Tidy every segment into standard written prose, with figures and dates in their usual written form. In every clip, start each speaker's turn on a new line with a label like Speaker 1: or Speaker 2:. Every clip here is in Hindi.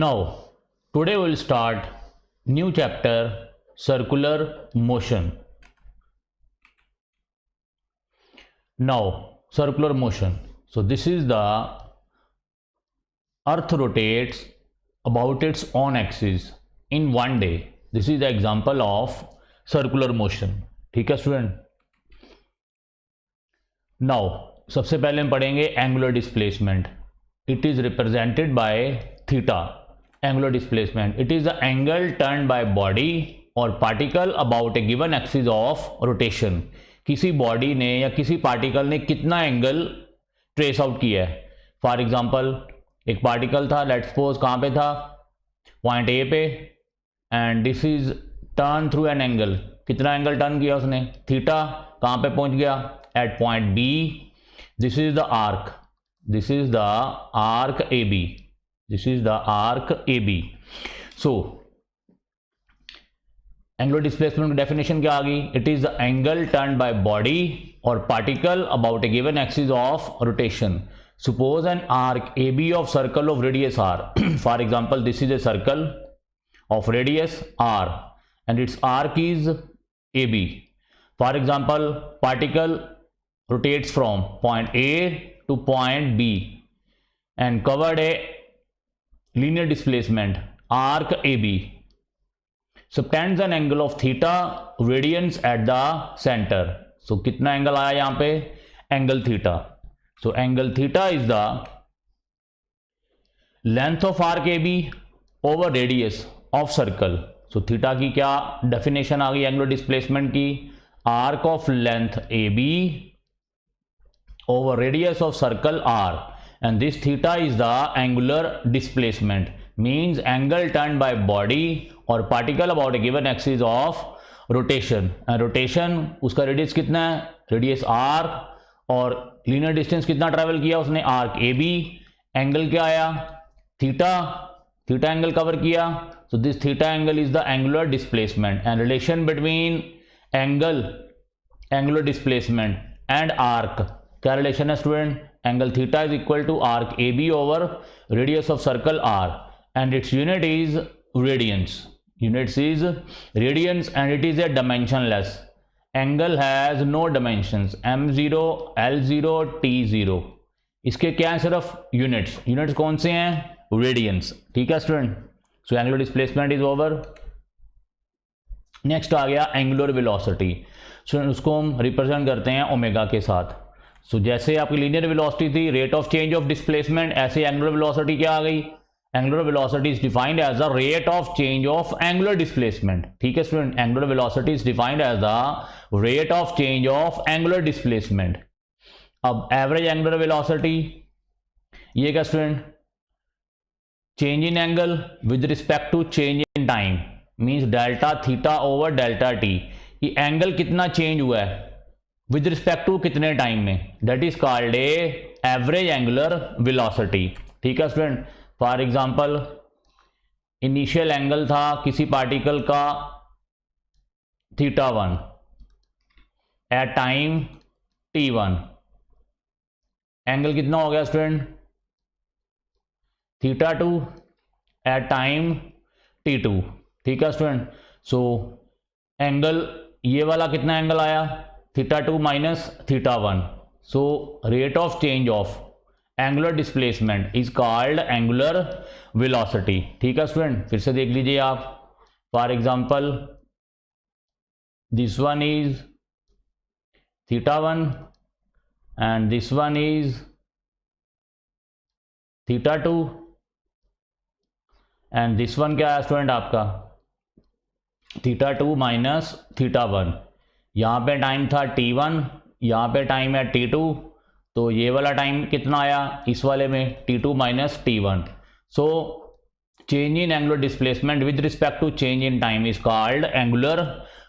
Speaker 1: Now, today we'll start new chapter, circular motion. Now, circular motion. So this is the earth rotates about its own axis in one day. This is the example of circular motion. ठीक है स्टूडेंट. Now, सबसे पहले हम पढ़ेंगे angular displacement. It is represented by theta. Angular displacement. It is the angle turned by body or particle about a given axis of rotation. किसी बॉडी ने या किसी पार्टिकल ने कितना एंगल ट्रेस आउट किया है. फॉर एग्जांपल एक पार्टिकल था, लेट्स सपोज कहाँ पे था, पॉइंट ए पे, and this is turn through an angle. कितना एंगल टर्न किया उसने, थीटा. कहाँ पे पहुंच गया, at point B. This is the arc. This is the arc AB. This is the arc AB. So, angular displacement की definition क्या आ गई? It is the angle turned by body or particle about a given axis of rotation. Suppose an arc AB of circle of radius R. For example, this is a circle of radius R and its arc is AB. For example, particle rotates from point A to point B and covered a linear displacement arc AB, subtends an angle of theta radians at the center. So कितना एंगल आया यहाँ पे, angle theta. So angle theta is the length of arc AB over radius of circle. So theta की क्या डेफिनेशन आ गई एंगुलर डिस्प्लेसमेंट की, arc of length AB over radius of circle R, and this theta is the angular displacement, means angle turned by body or particle about a given axis of rotation. and rotation उसका रेडियस कितना है, रेडियस R, और linear distance कितना ट्रैवल किया उसने, आर्क AB. एंगल क्या आया, थीटा. थीटा एंगल कवर किया. so this theta angle is the angular displacement, and relation between angular displacement and arc, क्या रिलेशन है student, angle theta is equal to arc A B over radius of circle r, and its unit is radians. Units is radians and it is a dimensionless. Angle has no dimensions, m0, l0, t0. इसके क्या है, सिर्फ यूनिट्स. यूनिट्स कौन से हैं, रेडियंस. ठीक है student. So angular displacement is over. Next आ गया एंगुलर वेलोसिटी. स्टूडेंट उसको हम रिप्रेजेंट करते हैं ओमेगा के साथ. सो जैसे आपकी लीनियर वेलोसिटी थी, rate of change of displacement, ऐसे एंगुलर वेलोसिटी क्या आ गई, angular velocity is defined as the rate of change of angular displacement. ठीक है student, angular velocity is defined as the rate of change of angular displacement. अब एवरेज एंगुलर वेलोसिटी ये क्या student, change in angle with respect to change in time, means delta theta over delta T. ये एंगल कितना चेंज हुआ है विद रिस्पेक्ट टू कितने टाइम में, that is called a average angular velocity. ठीक है student. For example initial angle था किसी पार्टिकल का θ1 एट टाइम t1. एंगल कितना हो गया स्टूडेंट, θ2 एट टाइम t2. ठीक है स्टूडेंट. सो एंगल ये वाला कितना एंगल आया, θ2 minus θ1. So rate of change of angular displacement is called angular velocity. ठीक है स्टूडेंट, फिर से देख लीजिए आप. For example this one is θ1 and this one is θ2 and this one क्या है स्टूडेंट आपका, θ2 माइनस θ1. यहाँ पे टाइम था t1, यहाँ पे टाइम है t2, तो ये वाला टाइम कितना आया इस वाले में, t2 minus t1. So change in angular displacement with respect to change in time is called angular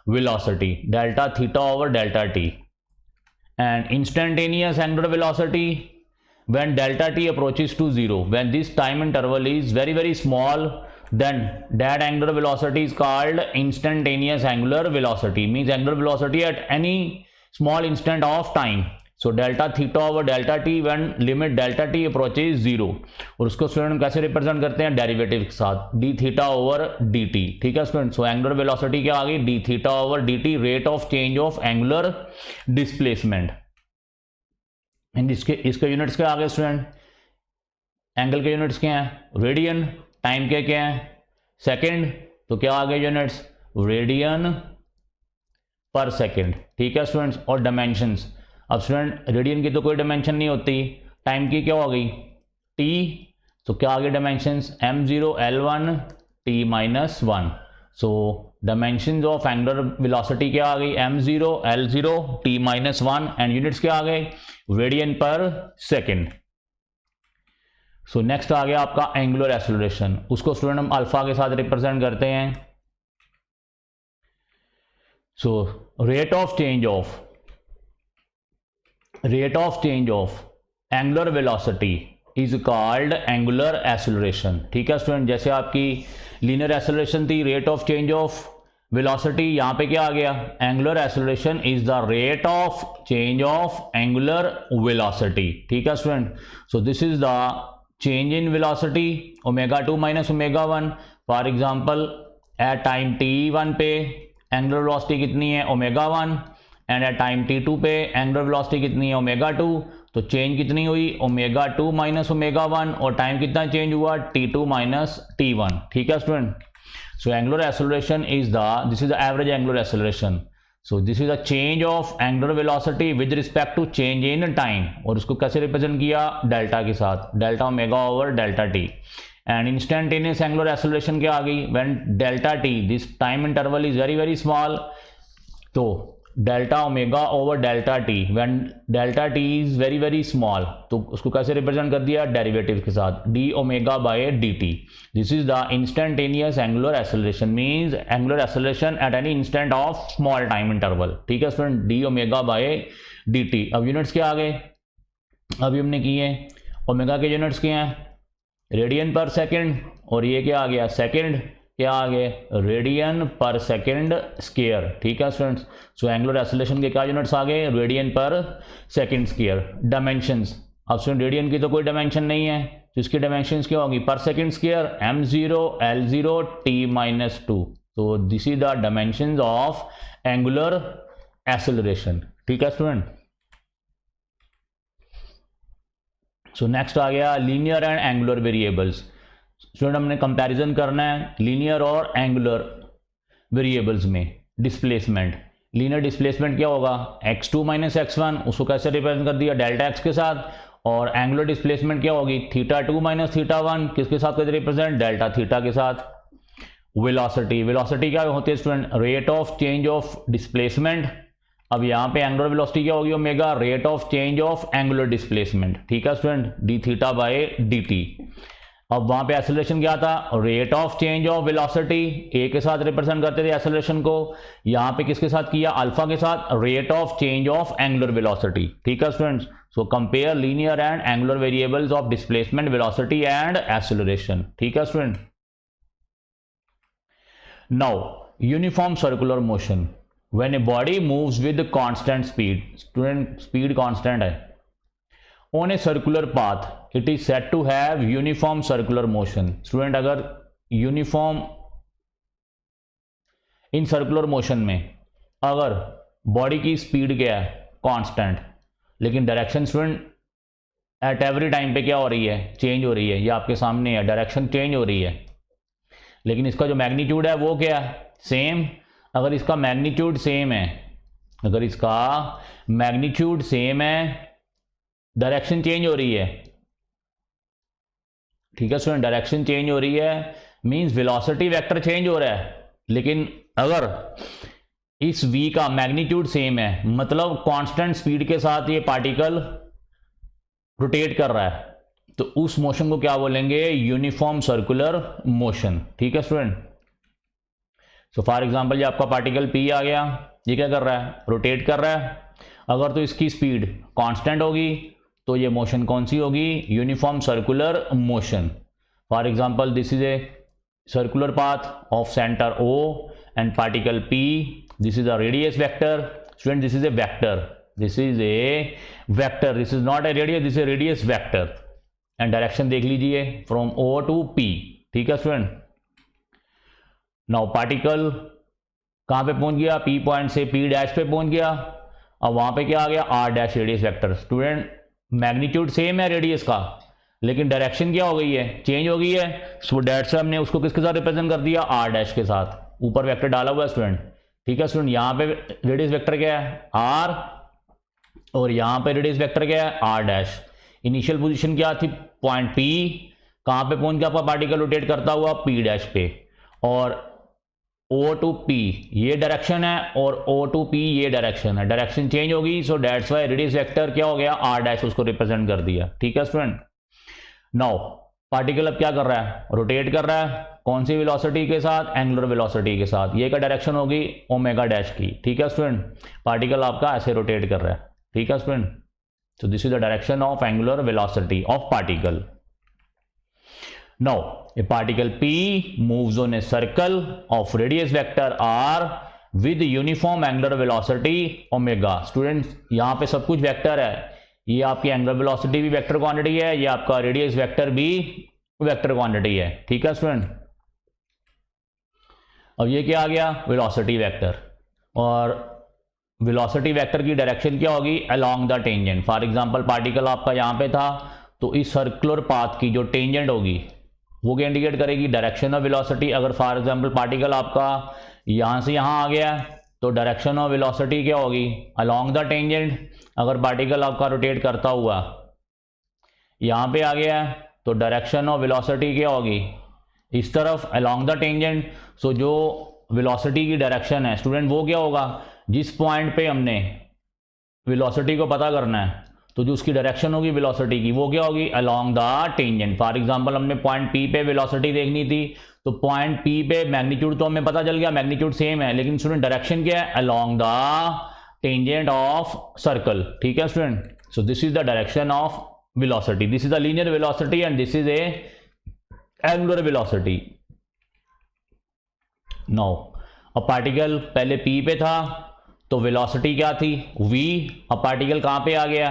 Speaker 1: velocity, delta theta over delta t. And instantaneous angular velocity when delta t approaches to 0, when this time interval is very very small, then that angular velocity is called instantaneous angular velocity, means angular velocity at any small instant of time. So delta theta over delta t when limit delta T approaches zero, और उसको स्टूडेंट कैसे रिप्रेजेंट करते हैं, डेरिवेटिव के साथ, D theta over D T. ठीक है स्टूडेंट, सो एंगुलर वेलोसिटी क्या आ गई, D theta over D T, rate of change of angular displacement. And इसके यूनिट्स क्या आ गए स्टूडेंट, एंगल के यूनिट्स क्या हैं, रेडियन, टाइम के क्या हैं, सेकेंड, तो क्या आ गए यूनिट्स, रेडियन पर सेकेंड। ठीक है स्टूडेंट्स, और डायमेंशंस, अब स्टूडेंट रेडियन की तो कोई डायमेंशन नहीं होती, टाइम की क्या हो गई, टी, तो क्या आ गई dimensions, m0 l1 t minus 1। So dimensions of angular velocity क्या आ गई, m0 l0 t minus 1, and units क्या आ गए, रेडियन पर सेकेंड। सो नेक्स्ट आ गया आपका एंगुलर एक्सेलरेशन, उसको स्टूडेंट हम अल्फा के साथ रिप्रेजेंट करते हैं। सो rate of change of angular velocity is called angular acceleration. ठीक है स्टूडेंट, जैसे आपकी लीनियर एक्सेलरेशन थी, rate of change of velocity, यहां पे क्या आ गया, angular acceleration is the rate of change of angular velocity. ठीक है student, so this is the change in velocity omega 2 minus omega 1। For example at time t1 पे एंगुलर वेलोसिटी कितनी है, omega 1, and at time t2 पे एंगुलर वेलोसिटी कितनी है, ओमेगा 2। तो चेंज कितनी हुई, ओमेगा 2 माइनस ओमेगा 1, और टाइम कितना चेंज हुआ, t2 माइनस t1। ठीक है student, so angular acceleration is this is the average angular acceleration. So this is a change of angular velocity with respect to change in time, और उसको कैसे रिप्रेजेंट किया, डेल्टा के साथ, delta omega over delta t. And instantaneous angular acceleration क्या आ गई, when delta t, this time interval is very very small, तो delta omega over delta t, when delta T is very very small, तो उसको कैसे रिप्रेजेंट कर दिया, डेरिवेटिव के साथ, D omega by d T. This is the instantaneous angular acceleration, means angular acceleration at any instant of small time interval. ठीक है student, D omega by d t. अब यूनिट्स क्या आ गए, अभी हमने किए, ओमेगा के यूनिट्स क्या हैं, रेडियन पर सेकेंड, और ये क्या आ गया, सेकेंड क्या आ गए, रेडियन पर सेकेंड स्क्वायर। ठीक है स्टूडेंट्स, सो एंगुलर एक्सेलरेशन के क्या यूनिट्स आ गए, रेडियन पर सेकेंड स्क्वायर। डायमेंशंस, अब स्टूडेंट रेडियन की तो कोई डायमेंशन नहीं है, तो इसकी डायमेंशंस क्या होगी, पर second square, m0 l0 t minus 2। तो this is the dimensions of angular acceleration. ठीक है स्टूडेंट, सो नेक्स्ट आ गया linear and angular variables. Student हमने कंपैरिजन करना है लीनियर और एंगुलर वेरिएबल्स में डिस्प्लेसमेंट। लीनियर डिस्प्लेसमेंट क्या होगा, x2 माइनस x1, उसको कैसे रिप्रेजेंट कर दिया, डेल्टा x के साथ। और एंगुलर डिस्प्लेसमेंट क्या होगी, θ2 माइनस θ1, किसके साथ कैसे रिप्रेजेंट, डेल्टा थीटा के साथ। वेलोसिटी, वेलोसिटी क्या होती है student, rate of change of displacement. अब यहाँ पे एंगुलर वेलोसिटी क्या होगी, omega, rate of change of angular displacement. ठीक है student, d theta by d t. अब वहां पे एक्सेलरेशन क्या था, rate of change of velocity, a के साथ रिप्रेजेंट करते थे एक्सेलरेशन को, यहाँ पे किसके साथ किया, अल्फा के साथ, rate of change of angular velocity. ठीक है students, so compare linear and angular variables of displacement, velocity and acceleration. ठीक है student, now uniform circular motion, when a body moves with constant speed, student speed constant है, on a circular path it is said to have uniform circular motion। Student अगर यूनिफॉर्म इन सर्कुलर मोशन में अगर बॉडी की स्पीड क्या है, कांस्टेंट, लेकिन direction student at every time पे क्या हो रही है, चेंज हो रही है, ये आपके सामने है, डायरेक्शन चेंज हो रही है, लेकिन इसका जो मैग्नीट्यूड है वो क्या है, सेम। अगर इसका मैग्नीट्यूड सेम है, अगर इसका मैग्नीट्यूड सेम है, डायरेक्शन चेंज हो रही है। ठीक है स्टूडेंट, डायरेक्शन चेंज हो रही है मींस वेलोसिटी वेक्टर चेंज हो रहा है, लेकिन अगर इस v का मैग्नीट्यूड सेम है, मतलब कांस्टेंट स्पीड के साथ ये पार्टिकल रोटेट कर रहा है, तो उस मोशन को क्या बोलेंगे, यूनिफॉर्म सर्कुलर मोशन। ठीक है स्टूडेंट, सो फॉर एग्जांपल ये आपका पार्टिकल p आ गया, ये क्या कर रहा है, रोटेट कर रहा है। अगर तो इसकी स्पीड कांस्टेंट होगी तो ये मोशन कौन सी होगी, uniform circular motion. For example this is a circular path of centre O and particle P, this is a radius vector. Student this is a vector, this is a vector, this is not a radius, this is radius vector and direction देख लीजिए फ्रॉम ओ टू पी। ठीक है स्टूडेंट। नाउ पार्टिकल कहाँ पे पहुंच गया, पी पॉइंट से पी डैश पे पहुंच गया। अब वहां पे क्या आ गया, r dash radius vector. Student magnitude same है रेडियस का, लेकिन डायरेक्शन क्या हो गई है, चेंज हो गई है। सो डैट से हमने उसको किसके साथ रिप्रेजेंट कर दिया, आर डैश के साथ। ऊपर वेक्टर डाला हुआ है स्टूडेंट। ठीक है स्टूडेंट, यहाँ पे रेडियस वेक्टर क्या है, आर, और यहाँ पे रेडियस वेक्टर क्या है, आर डैश। इनिशियल पोजीशन क्या थी, पॉइंट पी, कहाँ पे पहुंच गया आपका पार्टिकल रोटेट करता हुआ, पी डैश पे, और ओ टू पी ये डायरेक्शन है और ओ टू पी ये डायरेक्शन है, डायरेक्शन चेंज होगी। So that's why radius vector क्या हो गया, आर डैश, उसको रिप्रेजेंट कर दिया। ठीक है स्टूडेंट। नाउ पार्टिकल अब क्या कर रहा है, रोटेट कर रहा है, कौन सी वेलोसिटी के साथ, एंगुलर वेलोसिटी के साथ। ये का डायरेक्शन होगी ओमेगा डैश की। ठीक है स्टूडेंट, पार्टिकल आपका ऐसे रोटेट कर रहा है। ठीक है student. So this is the direction of angular velocity of particle. Now, a particle P moves on a circle of radius vector r with uniform angular velocity omega. Students, यहाँ पे सब कुछ वेक्टर है, ये आपकी एंगुलर वेलोसिटी भी वेक्टर क्वांटिटी है, ये आपका रेडियस वेक्टर भी वेक्टर क्वांटिटी है। ठीक है स्टूडेंट। अब ये क्या आ गया, वेलोसिटी वेक्टर, और वेलोसिटी वेक्टर की डायरेक्शन क्या होगी, along the tangent. For example particle आपका यहाँ पे था, तो इस सर्कुलर पाथ की जो टेंजेंट होगी वो क्या इंडिकेट करेगी, डायरेक्शन ऑफ वेलोसिटी। अगर फॉर एग्जांपल पार्टिकल आपका यहाँ से यहाँ आ गया तो डायरेक्शन ऑफ वेलोसिटी क्या होगी, अलोंग द टेंजेंट। अगर पार्टिकल आपका रोटेट करता हुआ यहाँ पे आ गया तो डायरेक्शन ऑफ वेलोसिटी क्या होगी, इस तरफ, अलोंग द टेंजेंट। सो जो वेलोसिटी की डायरेक्शन है स्टूडेंट, वो क्या होगा, जिस पॉइंट पे हमने वेलोसिटी को पता करना है तो जो उसकी डायरेक्शन होगी वेलोसिटी की, वो क्या होगी, along the tangent. For example हमने पॉइंट पी पे वेलोसिटी देखनी थी, तो पॉइंट पी पे मैग्नीट्यूड तो हमें पता चल गया, मैग्नीट्यूड सेम है, लेकिन स्टूडेंट डायरेक्शन क्या है, along the tangent of circle. ठीक है student. So this is the direction of velocity, this is the linear velocity and this is a angular velocity. Now अब पार्टिकल पहले पी पे था तो वेलोसिटी क्या थी, v। अब पार्टिकल कहां पे आ गया,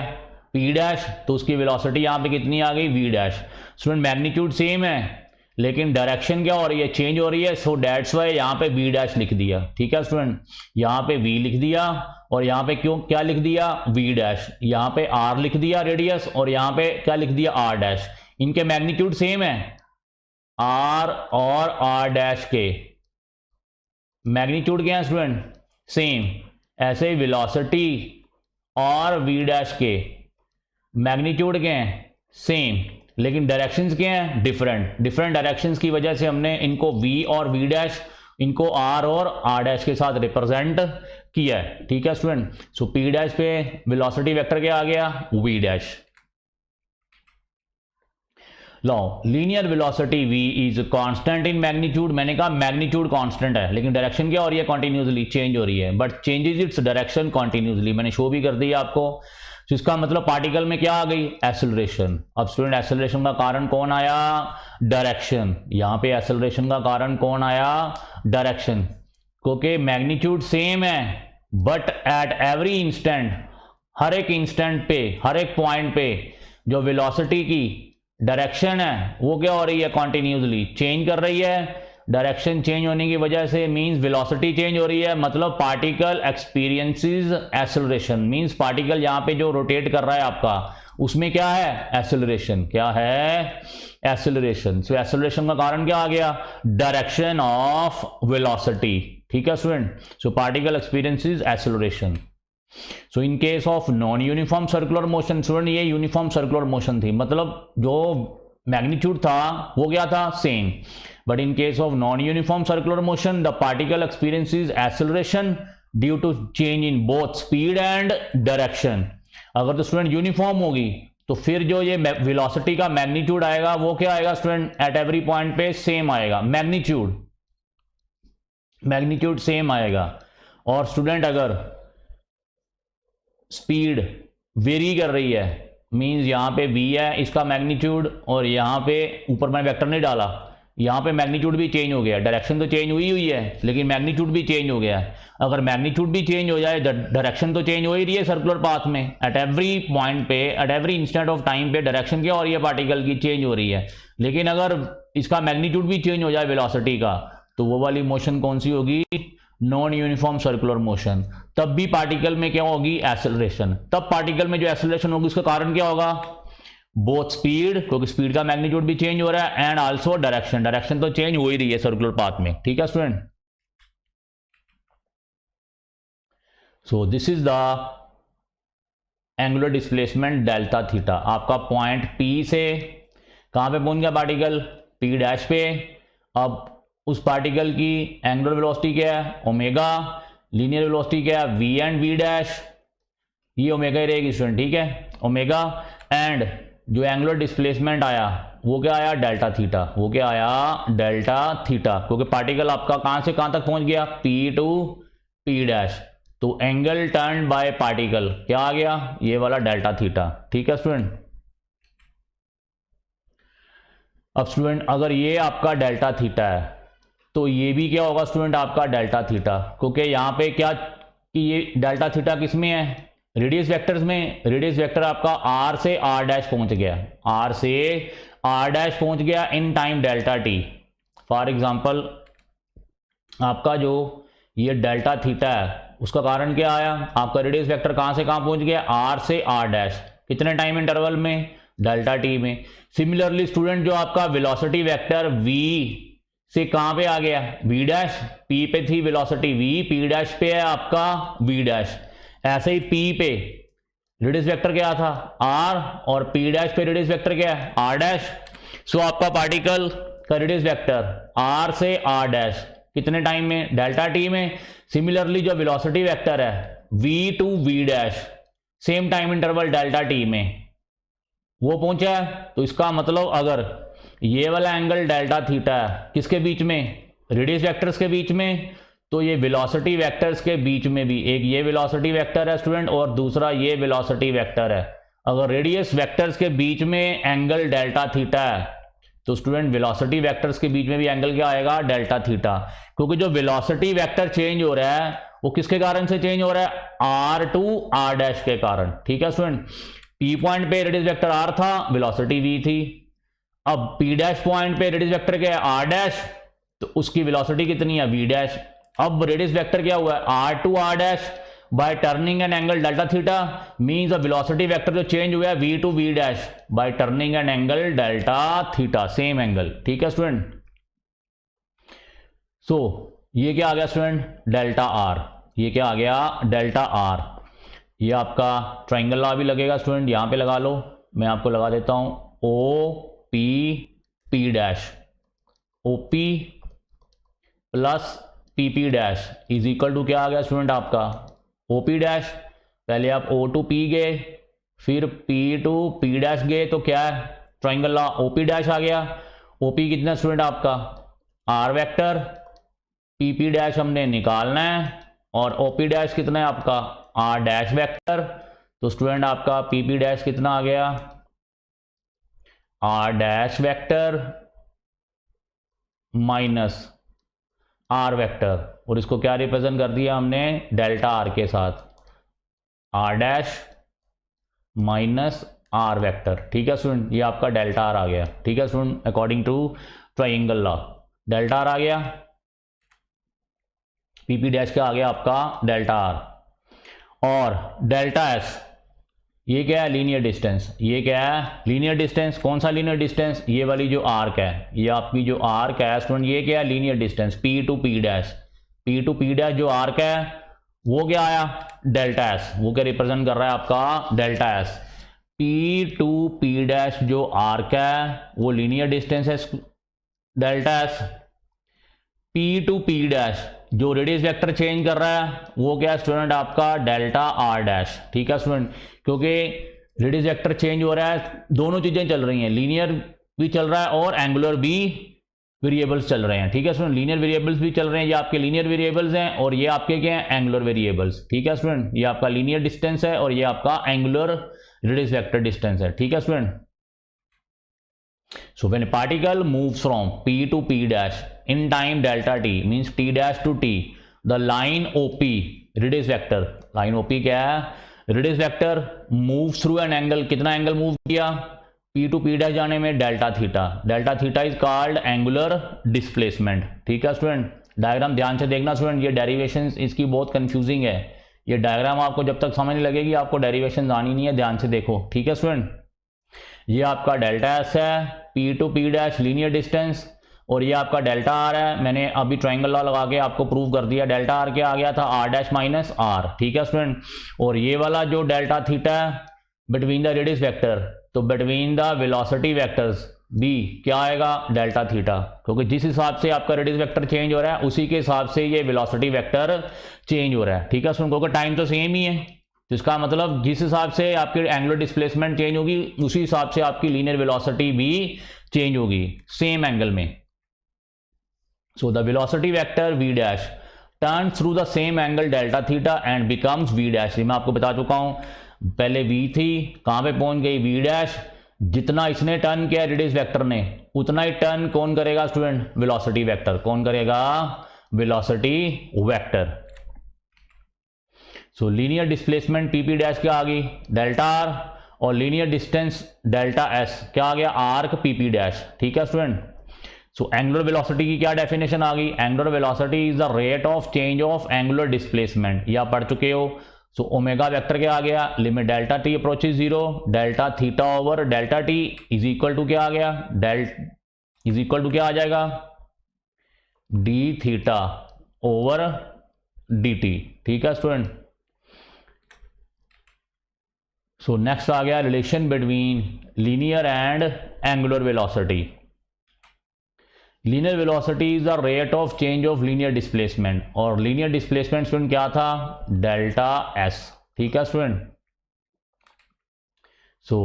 Speaker 1: p डैश, तो उसकी वेलोसिटी यहां पे कितनी आ गई, v dash. Student magnitude same है लेकिन डायरेक्शन क्या हो रही है, चेंज हो रही है। सो दैट्स वाई यहां पे v डैश लिख दिया। ठीक है स्टूडेंट, यहां पे v लिख दिया और यहां पे क्यों क्या लिख दिया, v डैश। यहां पे r लिख दिया रेडियस और यहां पे क्या लिख दिया, r डैश। इनके मैग्नीट्यूड सेम है, r और r डैश के मैग्नीट्यूड क्या है स्टूडेंट, सेम। ऐसे ही वेलोसिटी और v डैश के मैग्नीट्यूड के हैं सेम, लेकिन डायरेक्शंस के हैं डिफरेंट। डिफरेंट डायरेक्शंस की वजह से हमने इनको v और v डैश, इनको r और r डैश के साथ रिप्रेजेंट किया है। ठीक है स्टूडेंट। सो p डैश पे वेलोसिटी वेक्टर क्या आ गया, v dash. Low linear velocity v is constant in magnitude. मैंने कहा मैग्नीट्यूड कांस्टेंट है लेकिन डायरेक्शन क्या हो रही है, कॉन्टिन्यूसली चेंज हो रही है, but changes its direction continuously. मैंने शो भी कर दिया आपको। तो इसका मतलब पार्टिकल में क्या आ गई, एक्सेलरेशन। अब स्टूडेंट एक्सेलरेशन का कारण कौन आया, डायरेक्शन। यहां पे एक्सेलरेशन का कारण कौन आया, डायरेक्शन, क्योंकि मैग्नीट्यूड सेम है बट एट एवरी इंस्टेंट, हर एक इंस्टेंट पे, हर एक पॉइंट पे जो वेलोसिटी की डायरेक्शन है वो क्या हो रही है, कॉन्टिन्यूसली चेंज कर रही है। डायरेक्शन चेंज होने की वजह से मींस वेलोसिटी चेंज हो रही है, मतलब particle experiences acceleration. Means particle यहाँ पे जो रोटेट कर रहा है आपका, उसमें क्या है, एक्सेलरेशन। क्या है, एक्सेलरेशन। सो एक्सेलरेशन का कारण क्या आ गया, डायरेक्शन ऑफ वेलोसिटी। ठीक है student. So particle experiences acceleration. So in case of non uniform circular motion, student ये यूनिफॉर्म सर्कुलर मोशन थी, मतलब जो मैग्नीट्यूड था वो क्या था, same. But in case of non uniform circular motion the particle experiences acceleration due to change in both speed and direction. अगर तो स्टूडेंट यूनिफॉर्म होगी तो फिर जो ये वेलोसिटी का मैग्नीट्यूड आएगा वो क्या आएगा स्टूडेंट, एट एवरी पॉइंट पे सेम आएगा, मैग्नीट्यूड सेम आएगा। और स्टूडेंट अगर स्पीड वेरी कर रही है, मींस यहां पे v है इसका मैग्नीट्यूड, और यहां पे ऊपर मैंने वेक्टर नहीं डाला, यहाँ पे मैग्नीट्यूड भी चेंज हो गया, डायरेक्शन तो चेंज हुई है लेकिन मैग्नीट्यूड भी चेंज हो गया है। अगर मैग्नीट्यूड भी चेंज हो जाए, डायरेक्शन तो चेंज हो ही रही है सर्कुलर पाथ में, एट एवरी पॉइंट पे, at every instant of time पे डायरेक्शन क्या हो रही है पार्टिकल की, चेंज हो रही है। लेकिन अगर इसका मैग्नीट्यूड भी चेंज हो जाए वेलोसिटी का, तो वो वाली मोशन कौन सी होगी, नॉन यूनिफॉर्म सर्कुलर मोशन। तब भी पार्टिकल में क्या होगी, एक्सेलरेशन। तब पार्टिकल में जो एक्सेलरेशन होगी उसका कारण क्या होगा, बोथ स्पीड, क्योंकि स्पीड का मैग्नीट्यूड भी चेंज हो रहा है, एंड आल्सो डायरेक्शन, डायरेक्शन तो चेंज हो ही रही है सर्कुलर पाथ में। ठीक है student, so this is the angular displacement delta theta. आपका पॉइंट पी से कहां पे पहुंच गया पार्टिकल, पी डैश पे। अब उस पार्टिकल की एंगुलर वेलोसिटी क्या है, ओमेगा, लीनियर वेलोसिटी क्या है, वी एंड वी डैश, ये ओमेगा ही रहेगी स्टूडेंट। ठीक है, ओमेगा, एंड जो एंगुलर डिस्प्लेसमेंट आया वो क्या आया, डेल्टा थीटा। वो क्या आया, डेल्टा थीटा, क्योंकि पार्टिकल आपका कहां से कहां तक पहुंच गया, पी टू पी डैश। तो एंगल टर्न बाय पार्टिकल क्या आ गया, ये वाला डेल्टा थीटा। ठीक है स्टूडेंट, अब स्टूडेंट अगर ये आपका डेल्टा थीटा है तो ये भी क्या होगा स्टूडेंट, आपका डेल्टा थीटा, क्योंकि यहाँ पे क्या कि ये डेल्टा थीटा किस में है, रेडियस वेक्टर्स में। रेडियस वेक्टर आपका आर से आर डैश पहुंच गया, आर से आर डैश पहुंच गया in time delta T. For example आपका जो ये डेल्टा थीटा है उसका कारण क्या आया, आपका रेडियस वेक्टर कहां से कहां पहुंच गया, आर से आर डैश, कितने टाइम इंटरवल में, डेल्टा टी में। सिमिलरली स्टूडेंट जो आपका वेलोसिटी वेक्टर वी से कहां पे आ गया, वी डैश, पी पे थी वेलोसिटी वी, पी डैश पे है आपका वी डैश। ऐसे ही पी पे रेडियस वेक्टर क्या था, आर, और पी डैश पे रेडियस वेक्टर क्या है, आर डैश। सो आपका पार्टिकल का रेडियस वेक्टर आर से आर डैश कितने टाइम में, डेल्टा टी में। सिमिलरली जो वेलोसिटी वेक्टर है v to v dash, same time interval delta t में वो पहुंचा है। तो इसका मतलब अगर ये वाला एंगल डेल्टा थीटा है किसके बीच में, रेडियस वेक्टर्स के बीच में, तो ये वेलोसिटी वेक्टर्स के बीच में भी, एक ये वेलोसिटी वेक्टर है स्टूडेंट और दूसरा ये वेलोसिटी वेक्टर है। अगर रेडियस वेक्टर्स के बीच में एंगल डेल्टा थीटा है तो स्टूडेंट वेलोसिटी वेक्टर्स के बीच में भी एंगल क्या आएगा, डेल्टा थीटा। क्योंकि जो वेलोसिटी वेक्टर चेंज हो रहा है वो किसके कारण से चेंज हो रहा है, आर टू आर डैश के कारण। ठीक है स्टूडेंट, पी पॉइंट पे रेडियस वेक्टर आर था, वेलोसिटी वी थी। अब पी डैश पॉइंट पे रेडियस वेक्टर क्या है, आर डैश, तो उसकी वेलोसिटी कितनी है, वी डैश। अब रेडियस वेक्टर क्या हुआ है, r to r dash, by turning an angle delta theta means velocity vector जो चेंज हुआ है v to v dash by turning an angle delta theta, same angle. ठीक है स्टूडेंट, सो ये क्या आ गया स्टूडेंट, डेल्टा आर। ये क्या आ गया, डेल्टा आर। ये आपका ट्राइंगल लॉ भी लगेगा स्टूडेंट, यहां पे लगा लो, मैं आपको लगा देता हूं, O P P dash, O P plus P P dash is equal to क्या आ गया स्टूडेंट, आपका ओ पी डैश। पहले आप ओ टू पी गए, फिर पी टू पी डैश गए, तो क्या है, triangle law O P dash आ गया। ओ पी कितना स्टूडेंट आपका, R vector, P P dash हमने निकालना है, और ओ पी डैश कितना है आपका, आर डैश वेक्टर। तो स्टूडेंट आपका पी पी डैश कितना आ गया, r dash vector minus are vector, और इसको क्या रिप्रेजेंट कर दिया हमने, डेल्टा आर के साथ, R dash minus are vector. ठीक है स्टूडेंट, ये आपका डेल्टा आर आ गया। ठीक है student, according to triangle law delta R आ गया, पीपी डैश का आ गया आपका डेल्टा आर। और डेल्टा एस ये क्या है, लीनियर डिस्टेंस। ये क्या है, लीनियर डिस्टेंस। कौन सा लीनियर डिस्टेंस, ये वाली जो आर्क है, ये आपकी जो आर्क है स्टूडेंट, ये क्या है, linear distance, P to P dash. P to P dash जो आर्क है वो क्या आया, डेल्टा एस। वो क्या रिप्रेजेंट कर रहा है आपका, delta S. P to P dash जो आर्क है वो लीनियर डिस्टेंस है delta S. P to P dash जो रेडियस वेक्टर चेंज कर रहा है वो क्या स्टूडेंट, आपका डेल्टा आर डैश। ठीक है स्टूडेंट, क्योंकि रेडियस वेक्टर चेंज हो रहा है, दोनों चीजें चल रही हैं, लीनियर भी चल रहा है और एंगुलर भी वेरिएबल्स चल रहे हैं। ठीक है स्टूडेंट, लीनियर वेरिएबल्स भी चल रहे हैं, ये आपके लीनियर वेरिएबल्स हैं और ये आपके क्या हैं, एंगुलर वेरिएबल्स। ठीक है स्टूडेंट, ये आपका लीनियर डिस्टेंस है और ये आपका एंगुलर रेडियस वेक्टर डिस्टेंस है। ठीक है student, So when a particle moves from P to P dash in time delta t means t dash to t, the line OP radius vector, line OP क्या है, radius vector move through an angle, कितना एंगल मूव किया, P टू P डैश जाने में delta theta, delta theta is called angular displacement. ठीक है स्टूडेंट, डायग्राम ध्यान से देखना स्टूडेंट, ये डेरिवेशन इसकी बहुत कंफ्यूजिंग है, ये डायग्राम आपको जब तक समझ नहीं लगेगी आपको डेरिवेशन आनी नहीं है, ध्यान से देखो। ठीक है स्टूडेंट, ये आपका डेल्टा एस है, P to P dash linear distance, और ये आपका डेल्टा आर है। मैंने अभी ट्रायंगल लॉ लगा के आपको प्रूव कर दिया, डेल्टा आर क्या आ गया था, आर डैश माइनस आर। ठीक है स्टूडेंट, और ये वाला जो डेल्टा थीटा है बिटवीन द रेडियस वेक्टर, तो बिटवीन द वेलोसिटी वेक्टर्स बी क्या आएगा, डेल्टा थीटा, क्योंकि जिस हिसाब से आपका रेडियस वेक्टर चेंज हो रहा है उसी के हिसाब से ये वेलोसिटी वेक्टर चेंज हो रहा है। ठीक है स्टूडेंट, क्योंकि टाइम तो सेम ही है, तो इसका मतलब जिस हिसाब से आपकी एंगुलर डिस्प्लेसमेंट चेंज होगी उसी हिसाब से आपकी लीनियर वेलोसिटी भी चेंज होगी सेम एंगल में। So the velocity vector v dash turns through the same angle delta theta and becomes v dash. ये मैं आपको बता चुका हूं, पहले v थी, कहां पे पहुंच गई v डैश, जितना इसने टर्न किया रेडियस वेक्टर ने उतना ही टर्न कौन करेगा स्टूडेंट, वेलोसिटी वेक्टर, कौन करेगा, वेलोसिटी वेक्टर। सो लीनियर डिस्प्लेसमेंट पी डैश क्या आ गई, डेल्टा आर, और लीनियर डिस्टेंस डेल्टा एस क्या आ गया, आर्क पी डैश। ठीक है स्टूडेंट, सो एंगुलर वेलोसिटी की क्या डेफिनेशन आ गई, angular velocity is the rate of change of angular displacement, ये आप पढ़ चुके हो। सो ओमेगा वेक्टर क्या आ गया, limit delta T approaches zero, delta theta over delta T is equal to क्या आ गया, इज इक्वल टू क्या आ जाएगा, D theta over D T. ठीक है स्टूडेंट, सो नेक्स्ट आ गया relation between linear and angular velocity. Linear velocity is the rate of change of linear displacement, और लीनियर डिस्प्लेसमेंट स्टूडेंट क्या था, डेल्टा एस। ठीक है स्टूडेंट, सो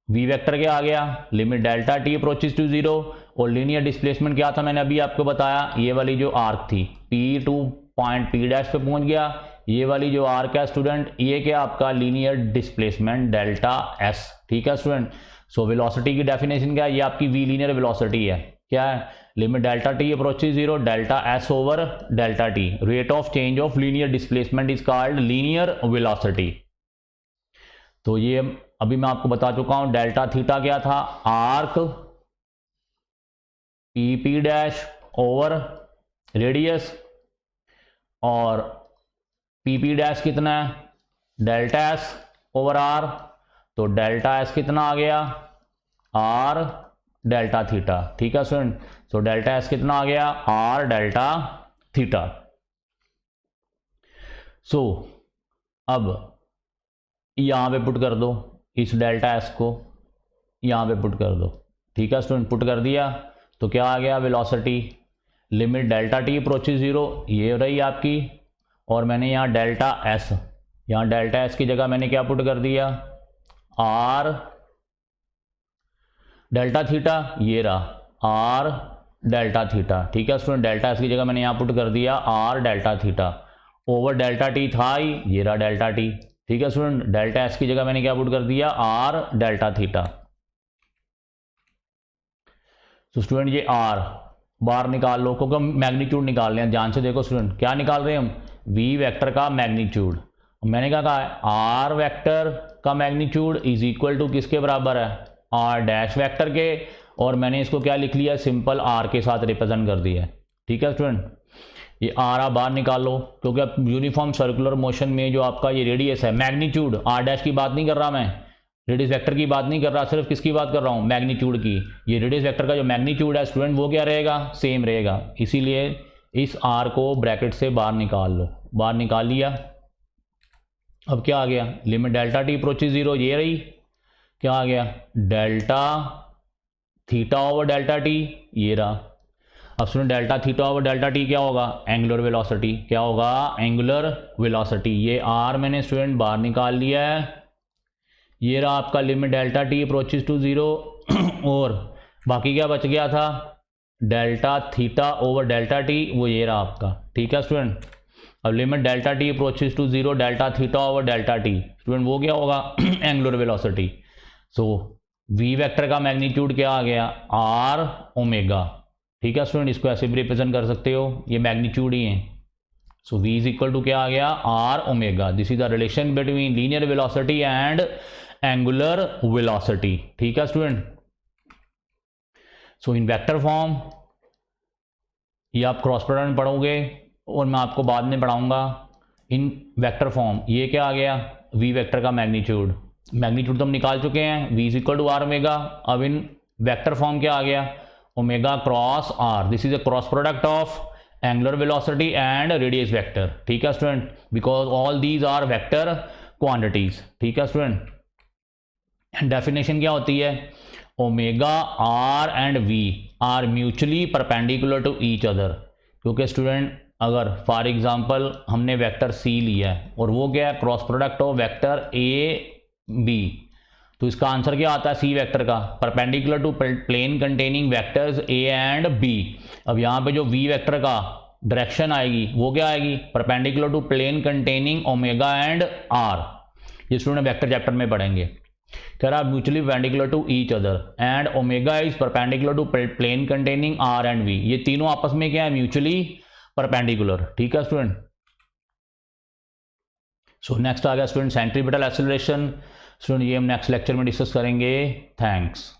Speaker 1: वी वेक्टर क्या आ गया, limit delta T approaches to zero, और लीनियर डिस्प्लेसमेंट क्या था मैंने अभी आपको बताया, ये वाली जो आर्क थी P two point P dash पे पहुंच गया, ये वाली जो आर्क है स्टूडेंट ये क्या आपका लीनियर डिस्प्लेसमेंट डेल्टा एस। ठीक है स्टूडेंट, सो वेलोसिटी की डेफिनेशन क्या है, ये आपकी वी लीनियर वेलोसिटी है, क्या है, limit delta T approaches zero, delta S over delta T, rate of change of linear displacement is called linear velocity. तो ये अभी मैं आपको बता चुका हूं, डेल्टा थीटा क्या था, arc P dash over radius, और पी डैश कितना है, डेल्टा एस ओवर आर, तो डेल्टा एस कितना आ गया, आर डेल्टा थीटा। ठीक है स्टूडेंट, सो डेल्टा एस कितना आ गया, आर डेल्टा थीटा। सो अब यहां पे पुट कर दो, इस डेल्टा एस को यहां पे पुट कर दो। ठीक है स्टूडेंट, पुट कर दिया तो क्या आ गया, velocity limit delta T approaches zero, ये रही आपकी, और मैंने यहाँ डेल्टा एस, यहाँ डेल्टा एस की जगह मैंने क्या पुट कर दिया, आर डेल्टा थीटा, ये रहा आर डेल्टा थीटा। ठीक है स्टूडेंट, डेल्टा एस की जगह मैंने यहाँ पुट कर दिया R delta theta, over delta T था ही, ये रहा डेल्टा टी। ठीक है स्टूडेंट, डेल्टा एस की जगह मैंने क्या पुट कर दिया, आर डेल्टा थीटा। तो स्टूडेंट ये आर बाहर निकाल लो, क्योंकि हम मैग्नीट्यूड निकाल रहे हैं, ध्यान से देखो स्टूडेंट, क्या निकाल रहे हैं हम, वी वेक्टर का मैग्नीट्यूड। मैंने क्या कहा है, आर वेक्टर का मैग्नीट्यूड इज इक्वल टू किसके बराबर है, आर डैश वेक्टर के, और मैंने इसको क्या लिख लिया, सिंपल आर के साथ रिप्रेजेंट कर दिया है। ठीक है स्टूडेंट, ये आर आप बाहर निकाल लो, क्योंकि अब यूनिफॉर्म सर्कुलर मोशन में जो आपका ये रेडियस है, मैग्नीट्यूड, आर डैश की बात नहीं कर रहा मैं, रेडियस वेक्टर की बात नहीं कर रहा, सिर्फ किसकी बात कर रहा हूँ, मैग्नीट्यूड की। ये रेडियस वेक्टर का जो मैग्नीट्यूड है स्टूडेंट वो क्या रहेगा, सेम रहेगा, इसीलिए इस आर को ब्रैकेट से बाहर निकाल लो, बाहर निकाल लिया। अब क्या आ गया, limit delta T approaches zero, ये रही, क्या आ गया, delta theta over delta T, ये रहा। अब सुनो, delta theta over delta T क्या होगा, एंगुलर वेलोसिटी, क्या होगा, एंगुलर वेलोसिटी। ये आर मैंने स्टूडेंट बाहर निकाल लिया है, ये रहा आपका limit delta T approaches to zero, और बाकी क्या बच गया था, delta theta over delta T, वो ये रहा आपका। ठीक है स्टूडेंट, अब limit delta T approaches to zero, delta theta over delta T, student वो क्या होगा, angular velocity. So V vector का मैग्नीट्यूड क्या आ गया, आर ओमेगा। ठीक है स्टूडेंट, इसको ऐसे भी रिप्रेजेंट कर सकते हो, ये मैग्नीट्यूड ही है। So v is equal to क्या आ गया, R omega. This is the relation between linear velocity and angular velocity. ठीक है student, so in vector form ये आप क्रॉस प्रोडक्ट में पढ़ोगे और मैं आपको बाद में पढ़ाऊंगा। इन वेक्टर फॉर्म ये क्या आ गया, v वेक्टर का मैग्नीट्यूड, मैग्नीट्यूड तो हम निकाल चुके हैं, v is equal to R omega. अब इन वेक्टर फॉर्म क्या आ गया, omega cross R. This is a cross product of angular velocity and radius vector. ठीक है student, because all these are vector quantities. ठीक है स्टूडेंट, डेफिनेशन क्या होती है, omega R and V are mutually perpendicular to each other. क्योंकि स्टूडेंट अगर फॉर एग्जांपल हमने वेक्टर सी लिया है और वो क्या है, cross product of vector A B, तो इसका आंसर क्या आता है सी वेक्टर का, perpendicular to plane containing vectors A and B. अब यहाँ पे जो वी वेक्टर का डायरेक्शन आएगी वो क्या आएगी, perpendicular to plane containing omega and R. ये स्टूडेंट वेक्टर चैप्टर में पढ़ेंगे। कह रहा mutually perpendicular to each other and omega is perpendicular to plane containing R and V. ये तीनों आपस में क्या है, म्यूचुअली परपेंडिकुलर। ठीक है स्टूडेंट, सो नेक्स्ट आ गया स्टूडेंट सेंट्रीपिटल एक्सेलरेशन। स्टूडेंट ये हम नेक्स्ट लेक्चर में डिस्कस करेंगे। थैंक्स।